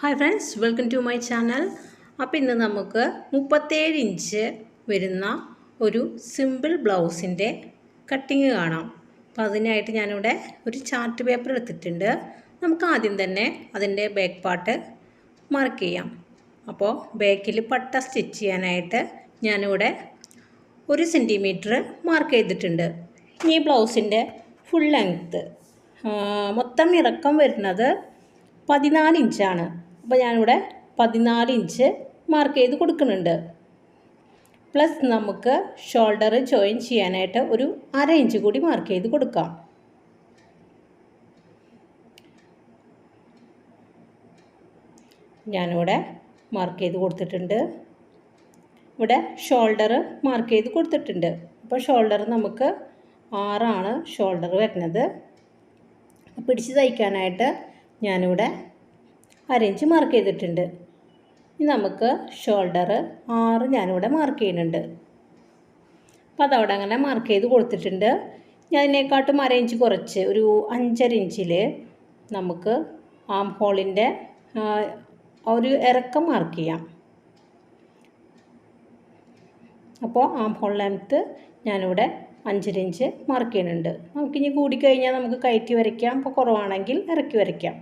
Hi friends, welcome to my channel. അപ്പോൾ ഇന്ന് നമുക്ക് 37 ഇഞ്ച് വരുന്ന ഒരു സിമ്പിൾ ബ്ലൗസിൻ്റെ കട്ടിങ് കാണാം. അപ്പോൾ അതിനായിട്ട് ഞാനിവിടെ ഒരു ചാർട്ട് പേപ്പർ എടുത്തിട്ടുണ്ട്. നമുക്ക് ആദ്യം തന്നെ അതിൻ്റെ ബാക്ക് പാർട്ട് മാർക്ക് ചെയ്യാം. അപ്പോൾ ബാക്കിൽ പട്ട സ്റ്റിച്ച് ചെയ്യാനായിട്ട് ഞാനിവിടെ 1 സെൻറ്റിമീറ്റർ മാർക്ക് ചെയ്തിട്ടുണ്ട്. ഈ ബ്ലൗസിൻ്റെ ഫുൾ ലെങ്ത്ത് മൊത്തം ഇറക്കം വരുന്നത് 14 ഇഞ്ചാണ്. അപ്പോൾ ഞാനിവിടെ 14 ഇഞ്ച് മാർക്ക് ചെയ്ത് കൊടുക്കുന്നുണ്ട്. പ്ലസ് നമുക്ക് ഷോൾഡർ ജോയിൻ ചെയ്യാനായിട്ട് ഒരു 1/2 ഇഞ്ച് കൂടി മാർക്ക് ചെയ്ത് കൊടുക്കാം. ഞാനിവിടെ മാർക്ക് ചെയ്ത് കൊടുത്തിട്ടുണ്ട്. ഇവിടെ ഷോൾഡർ മാർക്ക് ചെയ്ത് കൊടുത്തിട്ടുണ്ട്. അപ്പോൾ ഷോൾഡർ നമുക്ക് 6 ഷോൾഡർ വരുന്നത്. പിടിച്ച് തയ്ക്കാനായിട്ട് ഞാനിവിടെ 1/2 ഇഞ്ച് മാർക്ക് ചെയ്തിട്ടുണ്ട്. ഇനി നമുക്ക് ഷോൾഡർ 6 ഞാനിവിടെ മാർക്ക് ചെയ്യുന്നുണ്ട്. അപ്പോൾ അതവിടെ അങ്ങനെ മാർക്ക് ചെയ്ത് കൊടുത്തിട്ടുണ്ട്. ഞാൻ ഇതിനെക്കാട്ടും 1/2 ഇഞ്ച് കുറച്ച് ഒരു 5.5 ഇഞ്ചിൽ നമുക്ക് ആം ഹോളിൻ്റെ ഒരു ഇറക്കം മാർക്ക് ചെയ്യാം. അപ്പോൾ ആം ഹോൾ ലെങ്ത്ത് ഞാനിവിടെ 5.5 ഇഞ്ച് മാർക്ക് ചെയ്യുന്നുണ്ട്. നമുക്കിനി കൂടിക്കഴിഞ്ഞാൽ നമുക്ക് കയറ്റി വരയ്ക്കാം. അപ്പോൾ കുറവാണെങ്കിൽ ഇറക്കി വരയ്ക്കാം.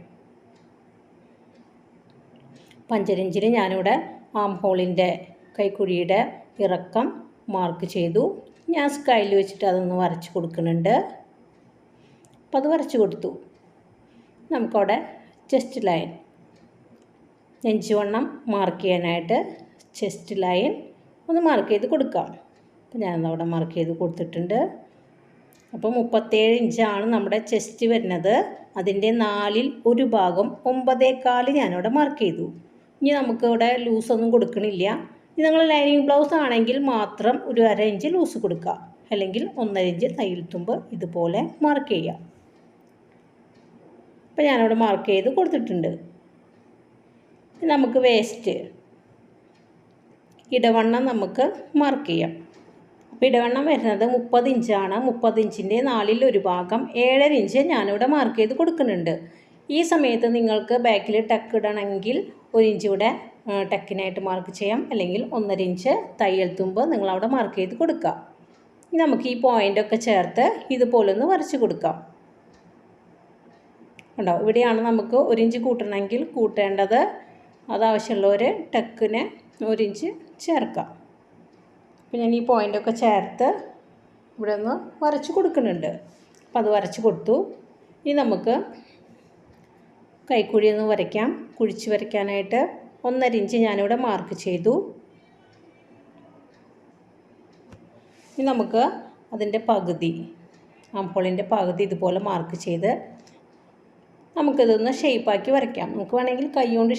5.5 ഇഞ്ചിൽ ഞാനിവിടെ ആം ഹോളിൻ്റെ കൈക്കുഴിയുടെ ഇറക്കം മാർക്ക് ചെയ്തു. ഞാൻ സ്കെയിൽ വെച്ചിട്ട് അതൊന്ന് വരച്ച് കൊടുക്കുന്നുണ്ട്. അപ്പോൾ അത് വരച്ച് കൊടുത്തു. നമുക്കവിടെ ചെസ്റ്റ് ലൈൻ നെഞ്ചുവണ്ണം മാർക്ക് ചെയ്യാനായിട്ട് ചെസ്റ്റ് ലൈൻ ഒന്ന് മാർക്ക് ചെയ്ത് കൊടുക്കാം. അപ്പോൾ ഞാനവിടെ മാർക്ക് ചെയ്ത് കൊടുത്തിട്ടുണ്ട്. അപ്പോൾ 37 ഇഞ്ചാണ് നമ്മുടെ ചെസ്റ്റ് വരുന്നത്. അതിൻ്റെ 4ൽ 1 ഭാഗം 9.25 ഞാനിവിടെ മാർക്ക് ചെയ്തു. ഇനി നമുക്കിവിടെ ലൂസൊന്നും കൊടുക്കണില്ല. ഇനി നിങ്ങൾ ലൈനിങ് ബ്ലൗസ് ആണെങ്കിൽ മാത്രം ഒരു 1/2 ഇഞ്ച് ലൂസ് കൊടുക്കുക, അല്ലെങ്കിൽ 1.5 ഇഞ്ച് തയ്യൽ തുമ്പ് ഇതുപോലെ മാർക്ക് ചെയ്യാം. അപ്പോൾ ഞാനിവിടെ മാർക്ക് ചെയ്ത് കൊടുത്തിട്ടുണ്ട്. നമുക്ക് വേസ്റ്റ് ഇടവണ്ണം നമുക്ക് മാർക്ക് ചെയ്യാം. അപ്പോൾ ഇടവണ്ണം വരുന്നത് 30 ഇഞ്ചാണ്. 30 ഇഞ്ചിൻ്റെ 4ൽ 1 ഭാഗം 7.5 ഇഞ്ച് ഞാനിവിടെ മാർക്ക് ചെയ്ത് കൊടുക്കുന്നുണ്ട്. ഈ സമയത്ത് നിങ്ങൾക്ക് ബാക്കിൽ ടക്ക് ഇടണമെങ്കിൽ 1 ഇഞ്ച് കൂടെ ടക്കിനായിട്ട് മാർക്ക് ചെയ്യാം, അല്ലെങ്കിൽ 1.5 ഇഞ്ച് തയ്യൽ തുമ്പ് നിങ്ങളവിടെ മാർക്ക് ചെയ്ത് കൊടുക്കുക. ഇനി നമുക്ക് ഈ പോയിൻ്റൊക്കെ ചേർത്ത് ഇതുപോലെ ഒന്ന് വരച്ച് കൊടുക്കാം. ഉണ്ടാവും ഇവിടെയാണ് നമുക്ക് 1 ഇഞ്ച് കൂട്ടണമെങ്കിൽ കൂട്ടേണ്ടത്. അതാവശ്യമുള്ളവർ ടക്കിന് 1 ഇഞ്ച് ചേർക്കാം. അപ്പോൾ ഞാൻ ഈ പോയിൻ്റൊക്കെ ചേർത്ത് ഇവിടെ ഒന്ന് വരച്ച് കൊടുക്കുന്നുണ്ട്. അപ്പോൾ അത് വരച്ച് കൊടുത്തു. ഇനി നമുക്ക് കൈക്കുഴി ഒന്ന് വരയ്ക്കാം. കുഴിച്ച് വരയ്ക്കാനായിട്ട് 1.5 ഇഞ്ച് ഞാനിവിടെ മാർക്ക് ചെയ്തു. ഇനി നമുക്ക് അതിൻ്റെ പകുതി ആംഹോളിൻ്റെ പകുതി ഇതുപോലെ മാർക്ക് ചെയ്ത് നമുക്കിതൊന്ന് ഷേപ്പാക്കി വരയ്ക്കാം. നമുക്ക് വേണമെങ്കിൽ കൈ കൊണ്ട്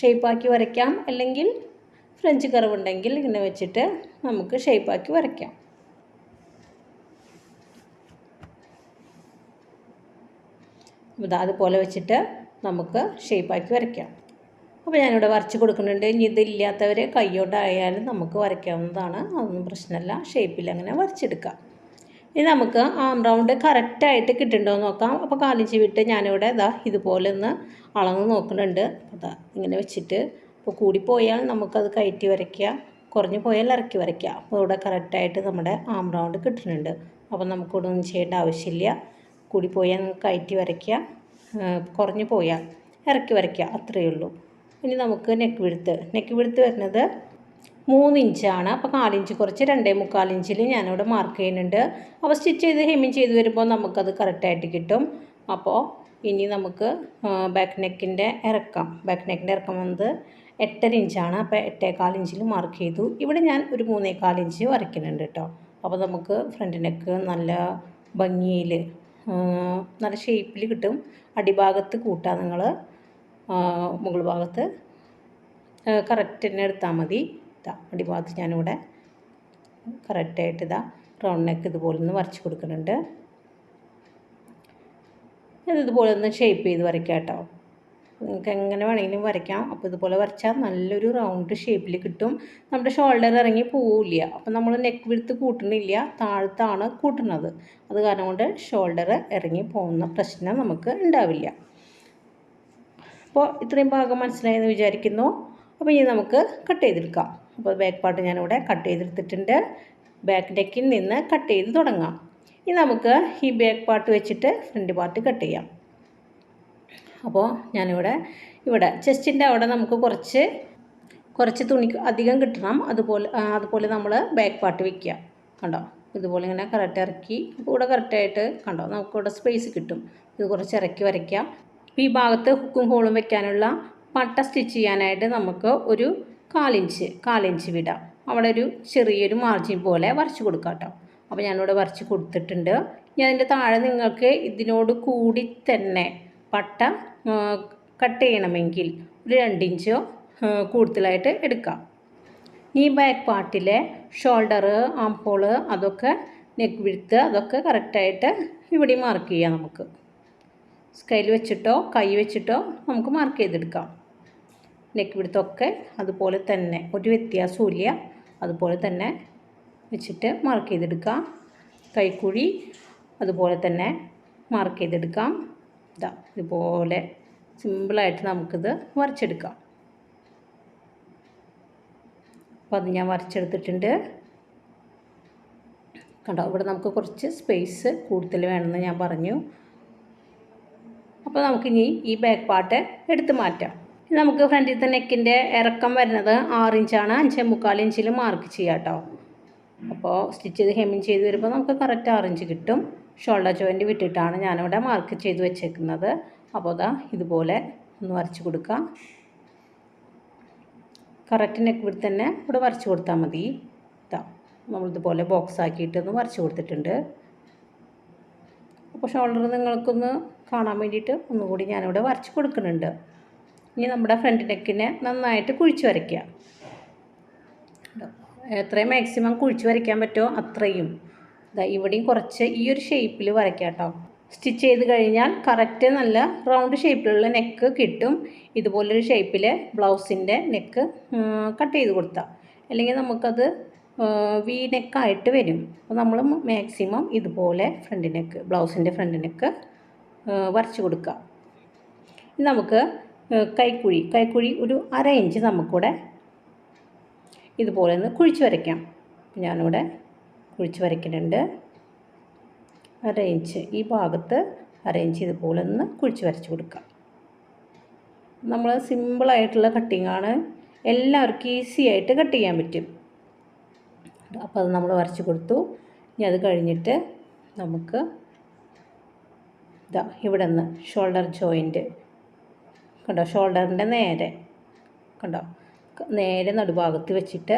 ഷേപ്പാക്കി വരയ്ക്കാം, അല്ലെങ്കിൽ ഫ്രഞ്ച് കർവുണ്ടെങ്കിൽ ഇങ്ങനെ വെച്ചിട്ട് നമുക്ക് ഷേപ്പാക്കി വരയ്ക്കാം. അതുപോലെ വെച്ചിട്ട് നമുക്ക് ഷേപ്പാക്കി വരയ്ക്കാം. അപ്പോൾ ഞാനിവിടെ വരച്ച് കൊടുക്കുന്നുണ്ട്. ഇനി ഇതില്ലാത്തവർ കൈയോട്ടായാലും നമുക്ക് വരയ്ക്കാവുന്നതാണ്, അതൊന്നും പ്രശ്നമല്ല. ഷേപ്പിൽ അങ്ങനെ വരച്ചെടുക്കാം. ഇനി നമുക്ക് ആം റൗണ്ട് കറക്റ്റായിട്ട് കിട്ടുന്നുണ്ടോ എന്ന് നോക്കാം. അപ്പോൾ 1/4 ഇഞ്ച് വിട്ട് ഞാനിവിടെ ഇതുപോലെ ഒന്ന് അളന്ന് നോക്കുന്നുണ്ട്. ഇങ്ങനെ വെച്ചിട്ട് അപ്പോൾ കൂടിപ്പോയാൽ നമുക്കത് കയറ്റി വരയ്ക്കുക, കുറഞ്ഞു പോയാൽ ഇറക്കി വരയ്ക്കുക. അപ്പോൾ ഇവിടെ കറക്റ്റായിട്ട് നമ്മുടെ ആം റൗണ്ട് കിട്ടുന്നുണ്ട്. അപ്പോൾ നമുക്കിവിടെ ഒന്നും ചെയ്യേണ്ട ആവശ്യമില്ല. കൂടിപ്പോയാൽ നമുക്ക് കയറ്റി വരയ്ക്കുക, കുറഞ്ഞു പോയാൽ ഇറക്കി വരയ്ക്കുക, അത്രയേ ഉള്ളൂ. ഇനി നമുക്ക് നെക്ക് വിഡ്ത്ത് വരുന്നത് 3 ഇഞ്ചാണ്. അപ്പോൾ 1/4 ഇഞ്ച് കുറച്ച് 2.25 ഇഞ്ചിൽ ഞാനിവിടെ മാർക്ക് ചെയ്യുന്നുണ്ട്. അപ്പോൾ സ്റ്റിച്ച് ചെയ്ത് ഹെമ്മിങ് ചെയ്ത് വരുമ്പോൾ നമുക്കത് കറക്റ്റായിട്ട് കിട്ടും. അപ്പോൾ ഇനി നമുക്ക് ബാക്ക് നെക്കിൻ്റെ ഇറക്കം വന്നത് 8.5 ഇഞ്ചാണ്. അപ്പോൾ 8.25 ഇഞ്ചിൽ മാർക്ക് ചെയ്തു. ഇവിടെ ഞാൻ ഒരു 3.25 ഇഞ്ച് വരയ്ക്കുന്നുണ്ട് കേട്ടോ. അപ്പോൾ നമുക്ക് ഫ്രണ്ട് നെക്ക് നല്ല ഭംഗിയിൽ നല്ല ഷേപ്പിൽ കിട്ടും. അടിഭാഗത്ത് കൂട്ടാം നിങ്ങൾ, മുകൾ ഭാഗത്ത് കറക്റ്റ് തന്നെ എടുത്താൽ മതി. അടിഭാഗത്ത് ഞാനിവിടെ കറക്റ്റായിട്ട് റൗണ്ട് നെക്ക് ഇതുപോലെ ഒന്ന് വരച്ച് കൊടുക്കുന്നുണ്ട്. ഇതുപോലെ ഒന്ന് ഷേപ്പ് ചെയ്ത് വരയ്ക്കാം കേട്ടോ. നിങ്ങൾക്ക് എങ്ങനെ വേണമെങ്കിലും വരയ്ക്കാം. അപ്പോൾ ഇതുപോലെ വരച്ചാൽ നല്ലൊരു റൗണ്ട് ഷേപ്പിൽ കിട്ടും. നമ്മുടെ ഷോൾഡർ ഇറങ്ങി പോവില്ല. അപ്പോൾ നമ്മൾ നെക്ക് വിഡ്ത്ത് കൂട്ടുന്നില്ല, താഴത്താണ് കൂട്ടുന്നത്. അത് കാരണം കൊണ്ട് ഷോൾഡർ ഇറങ്ങി പോകുന്ന പ്രശ്നം നമുക്ക് ഉണ്ടാവില്ല. അപ്പോൾ ഇത്രയും ഭാഗം മനസ്സിലായെന്ന് വിചാരിക്കുന്നു. അപ്പോൾ ഇനി നമുക്ക് കട്ട് ചെയ്തെടുക്കാം. അപ്പോൾ ബാക്ക് പാർട്ട് ഞാനിവിടെ കട്ട് ചെയ്തെടുത്തിട്ടുണ്ട്. ബാക്ക് നെക്കിൽ നിന്ന് കട്ട് ചെയ്ത് തുടങ്ങാം. ഇനി നമുക്ക് ഈ ബാക്ക് പാർട്ട് വെച്ചിട്ട് ഫ്രണ്ട് പാർട്ട് കട്ട് ചെയ്യാം. അപ്പോൾ ഞാനിവിടെ ചെസ്റ്റിൻ്റെ അവിടെ നമുക്ക് കുറച്ച് തുണി അധികം കിട്ടണം. അതുപോലെ നമ്മൾ ബാക്ക് പാർട്ട് വയ്ക്കുക. കണ്ടോ, ഇതുപോലെ ഇങ്ങനെ കറക്റ്റ് ഇറക്കി ഇവിടെ കറക്റ്റായിട്ട് കണ്ടോ നമുക്കിവിടെ സ്പേസ് കിട്ടും. ഇത് കുറച്ച് ഇറക്കി വരയ്ക്കാം. ഈ ഭാഗത്ത് ഹുക്കും ഹോളും വെക്കാനുള്ള പട്ട സ്റ്റിച്ച് ചെയ്യാനായിട്ട് നമുക്ക് ഒരു കാലിഞ്ച് വിടാം. അവിടെ ഒരു ചെറിയൊരു മാർജിൻ പോലെ വരച്ച് കൊടുക്കാം കേട്ടോ. അപ്പോൾ ഞാനിവിടെ വരച്ച് കൊടുത്തിട്ടുണ്ട്. ഇനി അതിൻ്റെ താഴെ നിങ്ങൾക്ക് ഇതിനോട് കൂടി തന്നെ പട്ട കട്ട് ചെയ്യണമെങ്കിൽ ഒരു 2 ഇഞ്ചോ കൂടുതലായിട്ട് എടുക്കാം. ഈ ബാക്ക് പാർട്ടിലെ ഷോൾഡർ, ആം ഹോള്, അതൊക്കെ നെക്ക് വിഡ്ത്ത് അതൊക്കെ കറക്റ്റായിട്ട് ഇവിടെ മാർക്ക് ചെയ്യാം. നമുക്ക് സ്കെയിൽ വെച്ചിട്ടോ കൈ വെച്ചിട്ടോ നമുക്ക് മാർക്ക് ചെയ്തെടുക്കാം. നെക്ക് വിഡ്ത്തൊക്കെ അതുപോലെ തന്നെ ഒരു വ്യത്യാസമില്ല, അതുപോലെ തന്നെ വെച്ചിട്ട് മാർക്ക് ചെയ്തെടുക്കാം. കൈക്കുഴി അതുപോലെ തന്നെ മാർക്ക് ചെയ്തെടുക്കാം. ഇതുപോലെ സിമ്പിളായിട്ട് നമുക്കിത് വരച്ചെടുക്കാം. അപ്പോൾ അത് ഞാൻ വരച്ചെടുത്തിട്ടുണ്ട്. കണ്ടോ, ഇവിടെ നമുക്ക് കുറച്ച് സ്പേസ് കൂടുതൽ വേണമെന്ന് ഞാൻ പറഞ്ഞു. അപ്പോൾ നമുക്കിനി ഈ ബാക്ക് പാർട്ട് എടുത്ത് മാറ്റാം. നമുക്ക് ഫ്രണ്ടിലത്തെ നെക്കിൻ്റെ ഇറക്കം വരുന്നത് 6 ഇഞ്ചാണ്. 5.25 ഇഞ്ചിൽ മാർക്ക് ചെയ്യാം കേട്ടോ. അപ്പോൾ സ്റ്റിച്ച് ചെയ്ത് ഹെമ്മിങ് ചെയ്ത് വരുമ്പോൾ നമുക്ക് കറക്റ്റ് 6 ഇഞ്ച് കിട്ടും. ഷോൾഡർ ജോയിൻറ്റ് വിട്ടിട്ടാണ് ഞാനിവിടെ മാർക്ക് ചെയ്ത് വെച്ചേക്കുന്നത്. അപ്പോൾ ഇതുപോലെ ഒന്ന് വരച്ച് കൊടുക്കാം. കറക്റ്റ് നെക്ക് വിട്ട് തന്നെ ഇവിടെ വരച്ച് കൊടുത്താൽ മതി. നമ്മളിതുപോലെ ബോക്സ് ആക്കിയിട്ടൊന്ന് വരച്ച് കൊടുത്തിട്ടുണ്ട്. അപ്പോൾ ഷോൾഡർ നിങ്ങൾക്കൊന്ന് കാണാൻ വേണ്ടിയിട്ട് ഒന്നുകൂടി ഞാനിവിടെ വരച്ച് കൊടുക്കുന്നുണ്ട്. ഇനി നമ്മുടെ ഫ്രണ്ട് നെക്കിനെ നന്നായിട്ട് കുഴിച്ച് വരയ്ക്കുക. എത്രയും മാക്സിമം കുഴിച്ച് വരയ്ക്കാൻ പറ്റുമോ അത്രയും. ഇവിടെയും കുറച്ച് ഈ ഒരു ഷേപ്പിൽ വരയ്ക്കാം കേട്ടോ. സ്റ്റിച്ച് ചെയ്ത് കഴിഞ്ഞാൽ കറക്റ്റ് നല്ല റൗണ്ട് ഷേപ്പിലുള്ള നെക്ക് കിട്ടും. ഇതുപോലൊരു ഷേപ്പിൽ ബ്ലൗസിൻ്റെ നെക്ക് കട്ട് ചെയ്ത് കൊടുത്താൽ, അല്ലെങ്കിൽ നമുക്കത് വി നെക്കായിട്ട് വരും. അപ്പോൾ നമ്മൾ മാക്സിമം ഇതുപോലെ ബ്ലൗസിൻ്റെ ഫ്രണ്ട് നെക്ക് വരച്ച് കൊടുക്കുക. ഇനി നമുക്ക് കൈക്കുഴി ഒരു 1/2 ഇഞ്ച് നമുക്കിവിടെ ഇതുപോലെ ഒന്ന് കുഴിച്ച് വരയ്ക്കാം. ഞാനിവിടെ കുഴിച്ച് വരയ്ക്കുന്നുണ്ട്. 1/2 ഇഞ്ച് ഈ ഭാഗത്ത് 1/2 ഇഞ്ച് ഇതുപോലെ ഒന്ന് കുഴിച്ച് വരച്ച് കൊടുക്കാം. നമ്മൾ സിമ്പിളായിട്ടുള്ള കട്ടിങ്ങാണ്, എല്ലാവർക്കും ഈസി ആയിട്ട് കട്ട് ചെയ്യാൻ പറ്റും. അപ്പോൾ അത് നമ്മൾ വരച്ച് കൊടുത്തു. ഇനി അത് കഴിഞ്ഞിട്ട് നമുക്ക് ഇവിടെ നിന്ന് ഷോൾഡർ ജോയിൻറ്റ് കണ്ടോ, ഷോൾഡറിൻ്റെ നേരെ നടുഭാഗത്ത് വെച്ചിട്ട്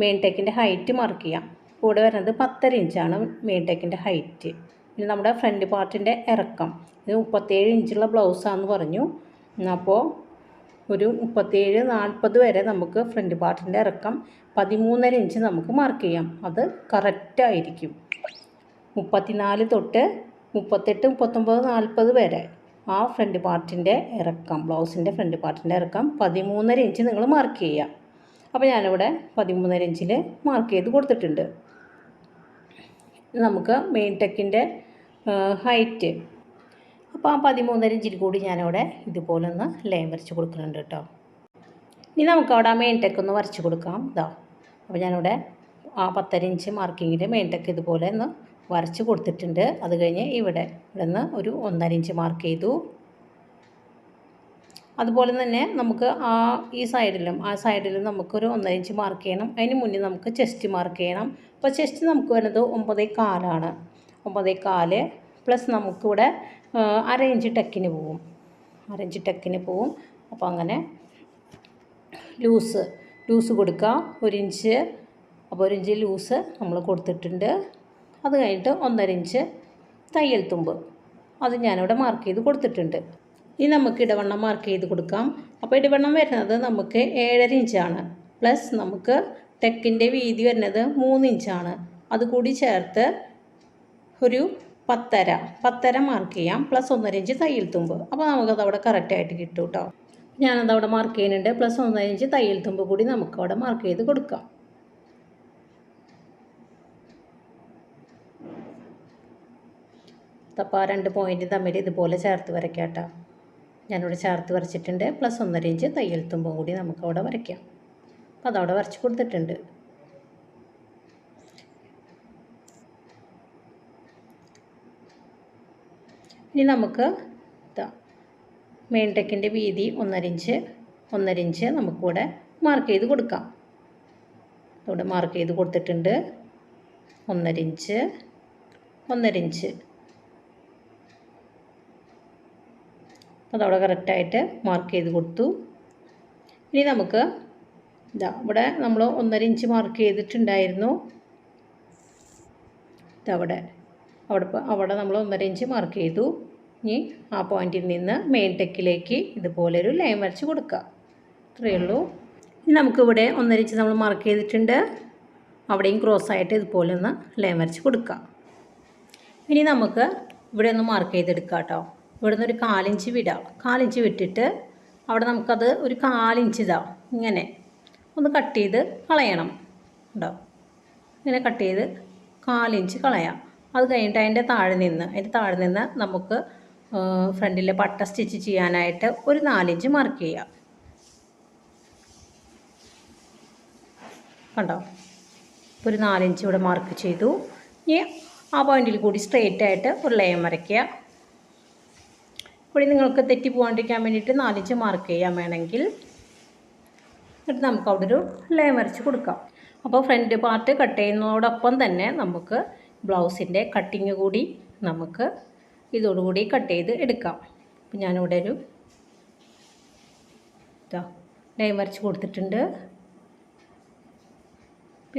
മെയിൻ ടെക്കിൻ്റെ ഹൈറ്റ് മാർക്ക് ചെയ്യാം. ഇവിടെ വരുന്നത് 10.5 ഇഞ്ചാണ് മെയിൻ ടെക്കിൻ്റെ ഹൈറ്റ്. പിന്നെ നമ്മുടെ ഫ്രണ്ട് പാർട്ടിൻ്റെ ഇറക്കം ഇത് 37 ഇഞ്ചുള്ള ബ്ലൗസാണെന്ന് പറഞ്ഞു. അപ്പോൾ ഒരു 37-40 വരെ നമുക്ക് ഫ്രണ്ട് പാർട്ടിൻ്റെ ഇറക്കം 13.5 ഇഞ്ച് നമുക്ക് മാർക്ക് ചെയ്യാം. അത് കറക്റ്റായിരിക്കും. 34 തൊട്ട് 38, 39, 40 വരെ ആ ഫ്രണ്ട് പാർട്ടിൻ്റെ ഇറക്കം, ബ്ലൗസിൻ്റെ ഫ്രണ്ട് പാർട്ടിൻ്റെ ഇറക്കം 13.5 ഇഞ്ച് നിങ്ങൾ മാർക്ക് ചെയ്യുക. അപ്പോൾ ഞാനിവിടെ 13.5 ഇഞ്ചിൽ മാർക്ക് ചെയ്ത് കൊടുത്തിട്ടുണ്ട്. നമുക്ക് മെയിൻ ടെക്കിൻ്റെ ഹൈറ്റ്, അപ്പോൾ ആ 13.5 ഇഞ്ചിൽ കൂടി ഞാനിവിടെ ഇതുപോലെ ഒന്ന് ലൈൻ വരച്ച് കൊടുക്കുന്നുണ്ട് കേട്ടോ. ഇനി നമുക്കവിടെ ആ മെയിൻ ടെക്ക് ഒന്ന് വരച്ച് കൊടുക്കാം. അപ്പോൾ ഞാനിവിടെ ആ 10.5 ഇഞ്ച് മാർക്കിങ്ങിൽ മെയിൻ ടെക്ക് ഇതുപോലെ ഒന്ന് വരച്ച് കൊടുത്തിട്ടുണ്ട്. അത് കഴിഞ്ഞ് ഇവിടെ നിന്ന് ഒരു 1.5 ഇഞ്ച് മാർക്ക് ചെയ്തു. അതുപോലെ തന്നെ നമുക്ക് ഈ സൈഡിലും നമുക്കൊരു 1.5 ഇഞ്ച് മാർക്ക് ചെയ്യണം. അതിന് മുന്നേ നമുക്ക് ചെസ്റ്റ് മാർക്ക് ചെയ്യണം. അപ്പോൾ ചെസ്റ്റ് നമുക്ക് വരുന്നത് 9.25 9.25 പ്ലസ് നമുക്കിവിടെ 1/2 ഇഞ്ച് ടെക്കിന് പോവും. അപ്പോൾ അങ്ങനെ ലൂസ് കൊടുക്കുക 1 ഇഞ്ച്. അപ്പോൾ 1 ഇഞ്ച് ലൂസ് നമ്മൾ കൊടുത്തിട്ടുണ്ട്. അത് കഴിഞ്ഞിട്ട് 1.5 ഇഞ്ച് തയ്യൽ തുമ്പ് അത് ഞാനിവിടെ മാർക്ക് ചെയ്ത് കൊടുത്തിട്ടുണ്ട്. ഇനി നമുക്ക് ഇടവണ്ണം മാർക്ക് ചെയ്ത് കൊടുക്കാം. അപ്പോൾ ഇടവണ്ണം വരുന്നത് നമുക്ക് 7.5 ഇഞ്ചാണ്. പ്ലസ് നമുക്ക് ടെക്കിൻ്റെ വീതി വരുന്നത് 3 ഇഞ്ചാണ്. അതുകൂടി ചേർത്ത് ഒരു 10.5 മാർക്ക് ചെയ്യാം. പ്ലസ് 1.5 ഇഞ്ച് തയ്യൽ തുമ്പ്. അപ്പോൾ നമുക്കത് അവിടെ കറക്റ്റായിട്ട് കിട്ടും കേട്ടോ. ഞാനതവിടെ മാർക്ക് ചെയ്യുന്നുണ്ട്. പ്ലസ് 1.5 ഇഞ്ച് തയ്യൽ തുമ്പ് കൂടി നമുക്കവിടെ മാർക്ക് ചെയ്ത് കൊടുക്കാം. അപ്പോൾ ആ 2 പോയിൻ്റ് തമ്മിൽ ഇതുപോലെ ചേർത്ത് വരയ്ക്കാം കേട്ടോ. ഞാനിവിടെ ചേർത്ത് വരച്ചിട്ടുണ്ട്. പ്ലസ് 1.5 ഇഞ്ച് തയ്യൽ തുമ്പും കൂടി നമുക്കവിടെ വരയ്ക്കാം. അപ്പോൾ അതവിടെ വരച്ച് കൊടുത്തിട്ടുണ്ട്. ഇനി നമുക്ക് മെയിൻ ടെക്കിൻ്റെ വീതി 1.5 ഇഞ്ച് നമുക്കിവിടെ മാർക്ക് ചെയ്ത് കൊടുക്കാം. ഇവിടെ മാർക്ക് ചെയ്ത് കൊടുത്തിട്ടുണ്ട്. 1.5 ഇഞ്ച് 1.5 ഇഞ്ച്. അതവിടെ കറക്റ്റായിട്ട് മാർക്ക് ചെയ്ത് കൊടുത്തു. ഇനി നമുക്ക് ഇവിടെ നമ്മൾ 1.5 ഇഞ്ച് മാർക്ക് ചെയ്തിട്ടുണ്ടായിരുന്നു. അവിടെ നമ്മൾ 1.5 ഇഞ്ച് മാർക്ക് ചെയ്തു. ഇനി ആ പോയിന്റിൽ നിന്ന് മെയിൻ ടെക്കിലേക്ക് ഇതുപോലൊരു ലൈൻ വരച്ച് കൊടുക്കുക. ഇത്രയേ ഉള്ളൂ. ഇനി നമുക്കിവിടെ 1.5 ഇഞ്ച് നമ്മൾ മാർക്ക് ചെയ്തിട്ടുണ്ട്. അവിടെയും ക്രോസ് ആയിട്ട് ഇതുപോലെ ഒന്ന് ലൈൻ വരച്ച് കൊടുക്കുക. ഇനി നമുക്ക് ഇവിടെ ഒന്ന് മാർക്ക് ചെയ്തെടുക്കാം കേട്ടോ. ഇവിടെ നിന്ന് ഒരു 1/4 ഇഞ്ച് വിടാം. 1/4 ഇഞ്ച് വിട്ടിട്ട് അവിടെ നമുക്കത് ഒരു 1/4 ഇഞ്ച് ഇങ്ങനെ ഒന്ന് കട്ട് ചെയ്ത് കളയണം കേട്ടോ. ഇങ്ങനെ കട്ട് ചെയ്ത് 1/4 ഇഞ്ച് കളയാം. അത് കഴിഞ്ഞിട്ട് അതിൻ്റെ താഴെ നിന്ന് നമുക്ക് ഫ്രണ്ടിലെ പട്ട സ്റ്റിച്ച് ചെയ്യാനായിട്ട് ഒരു 4 ഇഞ്ച് മാർക്ക് ചെയ്യാം. കണ്ടോ? ഒരു 4 ഇഞ്ച് ഇവിടെ മാർക്ക് ചെയ്തു. ഇനി ആ പോയിന്റിൽ കൂടി സ്ട്രെയിറ്റ് ആയിട്ട് ഒരു ലൈൻ വരയ്ക്കുക. ഇവിടെ നിങ്ങൾക്ക് തെറ്റി പോകാണ്ടിരിക്കാൻ വേണ്ടിയിട്ട് 4 ഇഞ്ച് മാർക്ക് ചെയ്യാൻ വേണമെങ്കിൽ എന്നിട്ട് നമുക്ക് അവിടെ ഒരു ലൈൻ വരച്ച് കൊടുക്കാം. അപ്പോൾ ഫ്രണ്ട് പാർട്ട് കട്ട് ചെയ്യുന്നതോടൊപ്പം തന്നെ നമുക്ക് ബ്ലൗസിൻ്റെ കട്ടിങ് കൂടി നമുക്ക് ഇതോടുകൂടി കട്ട് ചെയ്ത് എടുക്കാം. അപ്പം ഞാനിവിടെ ഒരു ലൈൻ വരച്ച് കൊടുത്തിട്ടുണ്ട്.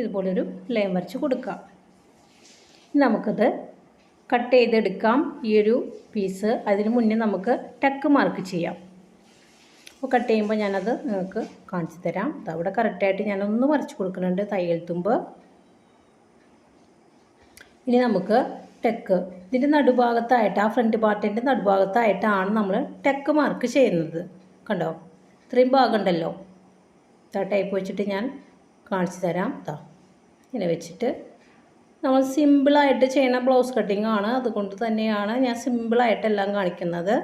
ഇതുപോലൊരു ലൈൻ വരച്ച് കൊടുക്കാം. നമുക്കത് കട്ട് ചെയ്തെടുക്കാം. ഈ ഒരു പീസ് അതിന് മുന്നേ നമുക്ക് ടക്ക് മാർക്ക് ചെയ്യാം. അപ്പോൾ കട്ട് ചെയ്യുമ്പോൾ ഞാനത് നിങ്ങൾക്ക് കാണിച്ചു തരാം. അവിടെ കറക്റ്റായിട്ട് ഞാനൊന്ന് വരച്ച് കൊടുക്കുന്നുണ്ട് തയ്യൽ തുമ്പ്. ഇനി നമുക്ക് ടെക്ക് ഇതിൻ്റെ നടുഭാഗത്തായിട്ട് ആ ഫ്രണ്ട് പാർട്ടിൻ്റെ നടുഭാഗത്തായിട്ടാണ് നമ്മൾ ടെക്ക് മാർക്ക് ചെയ്യുന്നത്. കണ്ടോ? ഇത്രയും ഭാഗം ഉണ്ടല്ലോ. ടൈപ്പ് വെച്ചിട്ട് ഞാൻ കാണിച്ചു തരാം. ഇങ്ങനെ വെച്ചിട്ട് നമ്മൾ സിമ്പിളായിട്ട് ചെയ്യുന്ന ബ്ലൗസ് കട്ടിംഗ് ആണ്. അതുകൊണ്ട് തന്നെയാണ് ഞാൻ സിമ്പിളായിട്ടെല്ലാം കാണിക്കുന്നത്.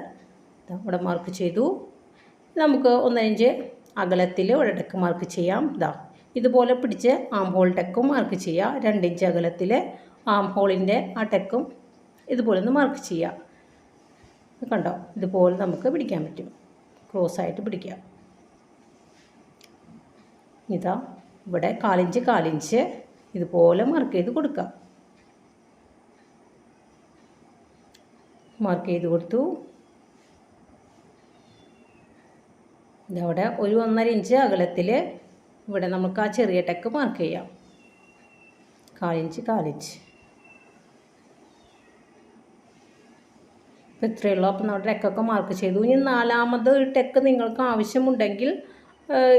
ഇവിടെ മാർക്ക് ചെയ്തു. നമുക്ക് 1.5 ഇഞ്ച് അകലത്തിൽ ഇവിടെ ടെക്ക് മാർക്ക് ചെയ്യാം. ഇതുപോലെ പിടിച്ച് ആം ഹോൾ ടെക്കും മാർക്ക് ചെയ്യാം. 2 ഇഞ്ച് അകലത്തിൽ ആം ഹോളിൻ്റെ ആ ടെക്കും ഇതുപോലെ ഒന്ന് മാർക്ക് ചെയ്യാം. കണ്ടോ? ഇതുപോലെ നമുക്ക് പിടിക്കാൻ പറ്റും. ക്രോസ് ആയിട്ട് പിടിക്കാം. ഇവിടെ 1/4 ഇഞ്ച് ഇതുപോലെ മാർക്ക് ചെയ്ത് കൊടുക്കാം. മാർക്ക് ചെയ്ത് കൊടുത്തു. ഇതവിടെ ഒരു 1.5 ഇഞ്ച് അകലത്തിൽ ഇവിടെ നമുക്ക് ആ ചെറിയ ടെക്ക് മാർക്ക് ചെയ്യാം. 1/4 ഇഞ്ച്. അപ്പോൾ ഇത്രയേ ഉള്ളൂ. അപ്പോൾ നമ്മുടെ ടെക്കൊക്കെ മാർക്ക് ചെയ്തു. ഇനി 4ാമത് ഒരു ടെക്ക് നിങ്ങൾക്ക് ആവശ്യമുണ്ടെങ്കിൽ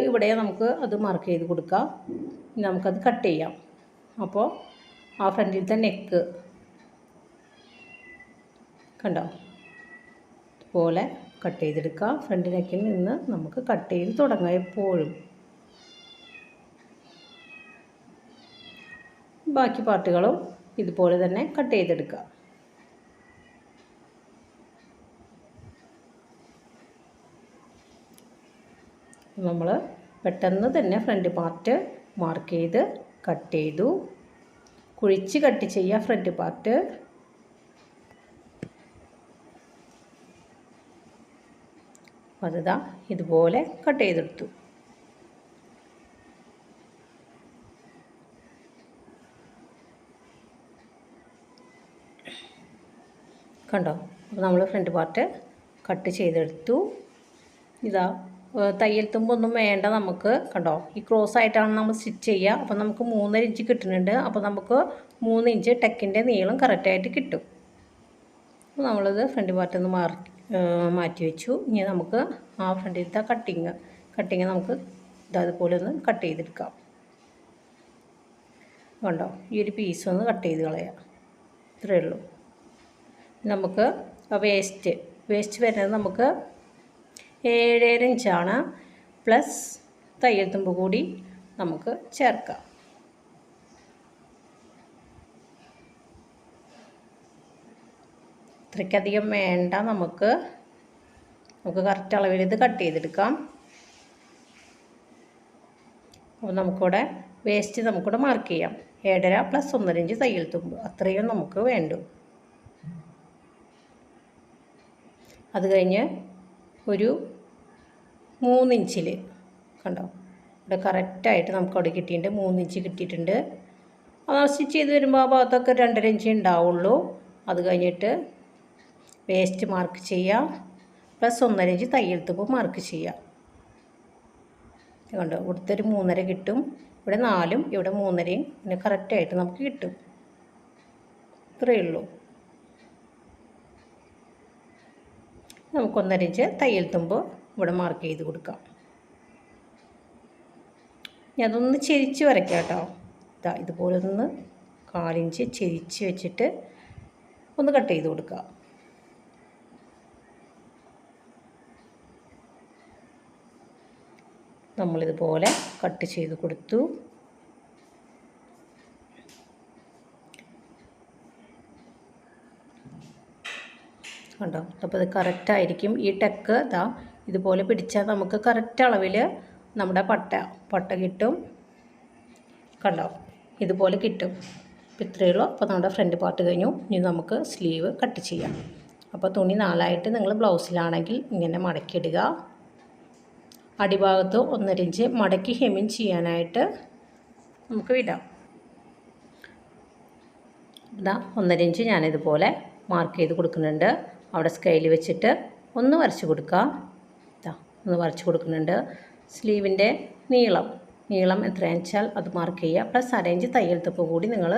ഇവിടെ നമുക്ക് അത് മാർക്ക് ചെയ്ത് കൊടുക്കാം. നമുക്കത് കട്ട് ചെയ്യാം. അപ്പോൾ ആ ഫ്രണ്ടിലത്തെ നെക്ക് കണ്ടോ? ഇതുപോലെ കട്ട് ചെയ്തെടുക്കുക. ഫ്രണ്ട് നെക്കിൽ നിന്ന് നമുക്ക് കട്ട് ചെയ്ത് തുടങ്ങാം. എപ്പോഴും ബാക്കി പാർട്ടുകളും ഇതുപോലെ തന്നെ കട്ട് ചെയ്തെടുക്കുക. നമ്മൾ പെട്ടെന്ന് തന്നെ ഫ്രണ്ട് പാർട്ട് മാർക്ക് ചെയ്ത് കട്ട് ചെയ്തു. കുഴിച്ച് കട്ട് ചെയ്യുക ഫ്രണ്ട് പാർട്ട്. ഇതുപോലെ കട്ട് ചെയ്തെടുത്തു. കണ്ടോ? അപ്പോൾ നമ്മൾ ഫ്രണ്ട് പാർട്ട് കട്ട് ചെയ്തെടുത്തു. തയ്യൽ തുമ്പൊന്നും വേണ്ട നമുക്ക്. കണ്ടോ? ഈ ക്രോസ് ആയിട്ടാണ് നമ്മൾ സ്റ്റിച്ച് ചെയ്യുക. അപ്പോൾ നമുക്ക് 3.5 ഇഞ്ച് കിട്ടുന്നുണ്ട്. അപ്പോൾ നമുക്ക് 3 ഇഞ്ച് ടെക്കിൻ്റെ നീളം കറക്റ്റായിട്ട് കിട്ടും. അപ്പോൾ നമ്മളത് ഫ്രണ്ട് പാർട്ടിൽ നിന്ന് മാറ്റി വെച്ചു. ഇനി നമുക്ക് ആ ഫ്രണ്ടിലത്തെ കട്ടിങ് നമുക്ക് അതുപോലെ ഒന്ന് കട്ട് ചെയ്തെടുക്കാം. കണ്ടോ? ഈ ഒരു പീസ് ഒന്ന് കട്ട് ചെയ്ത് കളയാം. ഇത്രയേ ഉള്ളൂ. നമുക്ക് വേസ്റ്റ് വരുന്നത് നമുക്ക് 7.5 ഇഞ്ചാണ്. പ്ലസ് തയ്യൽ തുമ്പ് കൂടി നമുക്ക് ചേർക്കാം. ഇത്രയ്ക്കധികം വേണ്ട നമുക്ക്. നമുക്ക് കറക്റ്റ് അളവിൽ ഇത് കട്ട് ചെയ്തെടുക്കാം. അപ്പോൾ നമുക്കിവിടെ വേസ്റ്റ് നമുക്കിവിടെ മാർക്ക് ചെയ്യാം. 7.5 + 1.5 ഇഞ്ച് തയ്യൽ തുമ്പ്, അത്രയും നമുക്ക് വേണ്ടു. അത് കഴിഞ്ഞ് ഒരു 3 ഇഞ്ചിൽ കണ്ടോ, ഇവിടെ കറക്റ്റായിട്ട് നമുക്ക് അവിടെ കിട്ടിയിട്ടുണ്ട്. 3 ഇഞ്ച് കിട്ടിയിട്ടുണ്ട്. അത് സ്റ്റിച്ച് ചെയ്ത് വരുമ്പോൾ ആ ഭാഗത്തൊക്കെ 2.5 ഇഞ്ച് ഉണ്ടാവുള്ളൂ. അത് കഴിഞ്ഞിട്ട് വേസ്റ്റ് മാർക്ക് ചെയ്യുക, + 1.5 ഇഞ്ച് തയ്യൽ തുമ്പ് മാർക്ക് ചെയ്യുക. കണ്ടോ, ഇവിടുത്തെ ഒരു 3.5 കിട്ടും. ഇവിടെ 4ഉം ഇവിടെ 3.5യും പിന്നെ കറക്റ്റായിട്ട് നമുക്ക് കിട്ടും. ഇത്രയേ ഉള്ളൂ. നമുക്ക് 1.5 ഇഞ്ച് തയ്യൽ തുമ്പ് ഇവിടെ മാർക്ക് ചെയ്ത് കൊടുക്കാം. ഇനി അതൊന്ന് ചെരിച്ച് വരയ്ക്കാം കേട്ടോ. ഇതാ ഇതുപോലെ ഒന്ന് 1/4 ഇഞ്ച് ചെരിച്ച് വെച്ചിട്ട് ഒന്ന് കട്ട് ചെയ്ത് കൊടുക്കുക. നമ്മളിതുപോലെ കട്ട് ചെയ്ത് കൊടുത്തു. കണ്ടോ, അപ്പോൾ ഇത് കറക്റ്റായിരിക്കും. ഈ ടെക്ക് ഇതാ ഇതുപോലെ പിടിച്ചാൽ നമുക്ക് കറക്റ്റ് അളവിൽ നമ്മുടെ പട്ട കിട്ടും. കണ്ടോ, ഇതുപോലെ കിട്ടും. അപ്പോൾ ഇത്രയേ ഉള്ളൂ. അപ്പോൾ നമ്മുടെ ഫ്രണ്ട് പാർട്ട് കഴിഞ്ഞു. ഇനി നമുക്ക് സ്ലീവ് കട്ട് ചെയ്യാം. അപ്പോൾ തുണി 4ആയിട്ട് നിങ്ങൾ ബ്ലൗസിലാണെങ്കിൽ ഇങ്ങനെ മടക്കിയിടുക. അടിഭാഗത്ത് 1.5 ഇഞ്ച് മടക്കി ഹെമ്മിങ് ചെയ്യാനായിട്ട് നമുക്ക് വിടാം. ഇതാ 1.5 ഇഞ്ച് ഞാനിതുപോലെ മാർക്ക് ചെയ്ത് കൊടുക്കുന്നുണ്ട്. അവിടെ സ്കെയിൽ വെച്ചിട്ട് ഒന്ന് വരച്ച് കൊടുക്കുക. ഇതാ ഒന്ന് വരച്ച് കൊടുക്കുന്നുണ്ട്. സ്ലീവിൻ്റെ നീളം എത്രയാണെന്ന് വെച്ചാൽ അത് മാർക്ക് ചെയ്യുക. + 1/2 ഇഞ്ച് തയ്യൽ തുമ്പ് കൂടി നിങ്ങൾ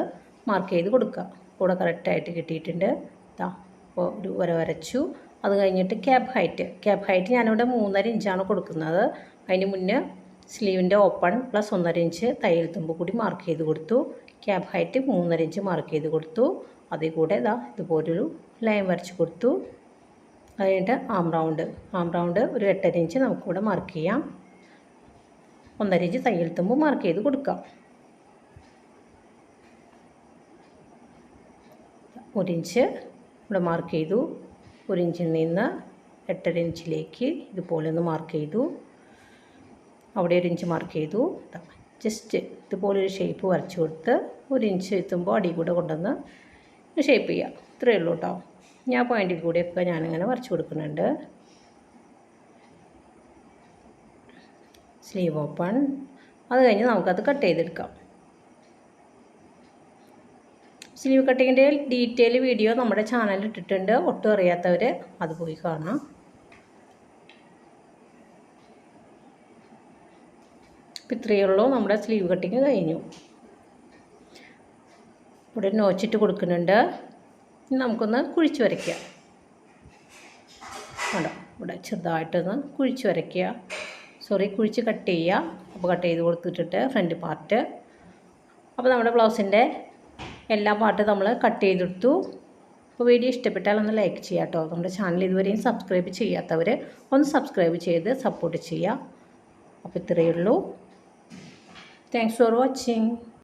മാർക്ക് ചെയ്ത് കൊടുക്കുക. കൂടെ കറക്റ്റായിട്ട് കിട്ടിയിട്ടുണ്ട്. ഇതാ അപ്പോൾ ഒരു വര വരച്ചു. അത് കഴിഞ്ഞിട്ട് ക്യാപ്പ് ഹൈറ്റ് ഞാനിവിടെ 3.5 ഇഞ്ചാണ് കൊടുക്കുന്നത്. അതിന് മുന്നേ സ്ലീവിൻ്റെ ഓപ്പൺ + 1.5 ഇഞ്ച് തയ്യൽ തുമ്പ് കൂടി മാർക്ക് ചെയ്ത് കൊടുത്തു. ക്യാപ്പ് ഹൈറ്റ് 3.5 ഇഞ്ച് മാർക്ക് ചെയ്ത് കൊടുത്തു. അതിൽ കൂടെ ഇതാ ഇതുപോലൊരു ലൈൻ വരച്ച് കൊടുത്തു. അത് കഴിഞ്ഞിട്ട് ആം റൗണ്ട് ഒരു 8.5 ഇഞ്ച് നമുക്കിവിടെ മാർക്ക് ചെയ്യാം. 1.5 ഇഞ്ച് തയ്യൽ തുമ്പ് മാർക്ക് ചെയ്ത് കൊടുക്കാം. 1 ഇഞ്ച് ഇവിടെ മാർക്ക് ചെയ്തു. 1 ഇഞ്ചിൽ നിന്ന് 8.5 ഇഞ്ചിലേക്ക് ഇതുപോലെ ഒന്ന് മാർക്ക് ചെയ്തു. അവിടെ 1 ഇഞ്ച് മാർക്ക് ചെയ്തു. ജസ്റ്റ് ഇതുപോലൊരു ഷേപ്പ് വരച്ച് കൊടുത്ത് 1 ഇഞ്ച് എത്തുമ്പോൾ അടി കൂടെ കൊണ്ടുവന്ന് ഷേപ്പ് ചെയ്യുക. ഇത്രയേ ഉള്ളൂ കേട്ടോ. ഞാൻ പോയിൻറ്റിൽ കൂടെയൊക്കെ ഞാനിങ്ങനെ വരച്ച് കൊടുക്കുന്നുണ്ട്. Sleeve open. അത് കഴിഞ്ഞ് നമുക്കത് കട്ട് ചെയ്തെടുക്കാം. സ്ലീവ് കട്ടിങ്ങിൻ്റെ ഡീറ്റെയിൽ വീഡിയോ നമ്മുടെ ചാനലിൽ ഇട്ടിട്ടുണ്ട്. ഒട്ടും അറിയാത്തവർ അത് പോയി കാണാം. അപ്പോൾ ഇത്രയേ ഉള്ളൂ. നമ്മുടെ സ്ലീവ് കട്ടിങ് കഴിഞ്ഞു. ഇവിടെ നോച്ചിട്ട് കൊടുക്കുന്നുണ്ട്. ഇനി നമുക്കൊന്ന് കുഴിച്ച് വരയ്ക്കാം. കണ്ടോ, ഇവിടെ ചെറുതായിട്ടൊന്ന് കുഴിച്ച് വരയ്ക്കുക. കുഴിച്ച് കട്ട് ചെയ്യുക. അപ്പോൾ കട്ട് ചെയ്ത് കൊടുത്തിട്ടിട്ട് ഫ്രണ്ട് പാർട്ട്. അപ്പോൾ നമ്മുടെ ബ്ലൗസിൻ്റെ എല്ലാ പാർട്ടും നമ്മൾ കട്ട് ചെയ്തെടുത്തു. അപ്പോൾ വീഡിയോ ഇഷ്ടപ്പെട്ടാൽ ഒന്ന് ലൈക്ക് ചെയ്യുക കേട്ടോ. നമ്മുടെ ചാനൽ ഇതുവരെയും സബ്സ്ക്രൈബ് ചെയ്യാത്തവർ ഒന്ന് സബ്സ്ക്രൈബ് ചെയ്ത് സപ്പോർട്ട് ചെയ്യുക. അപ്പോൾ ഇത്രയേ ഉള്ളൂ. Thanks for watching.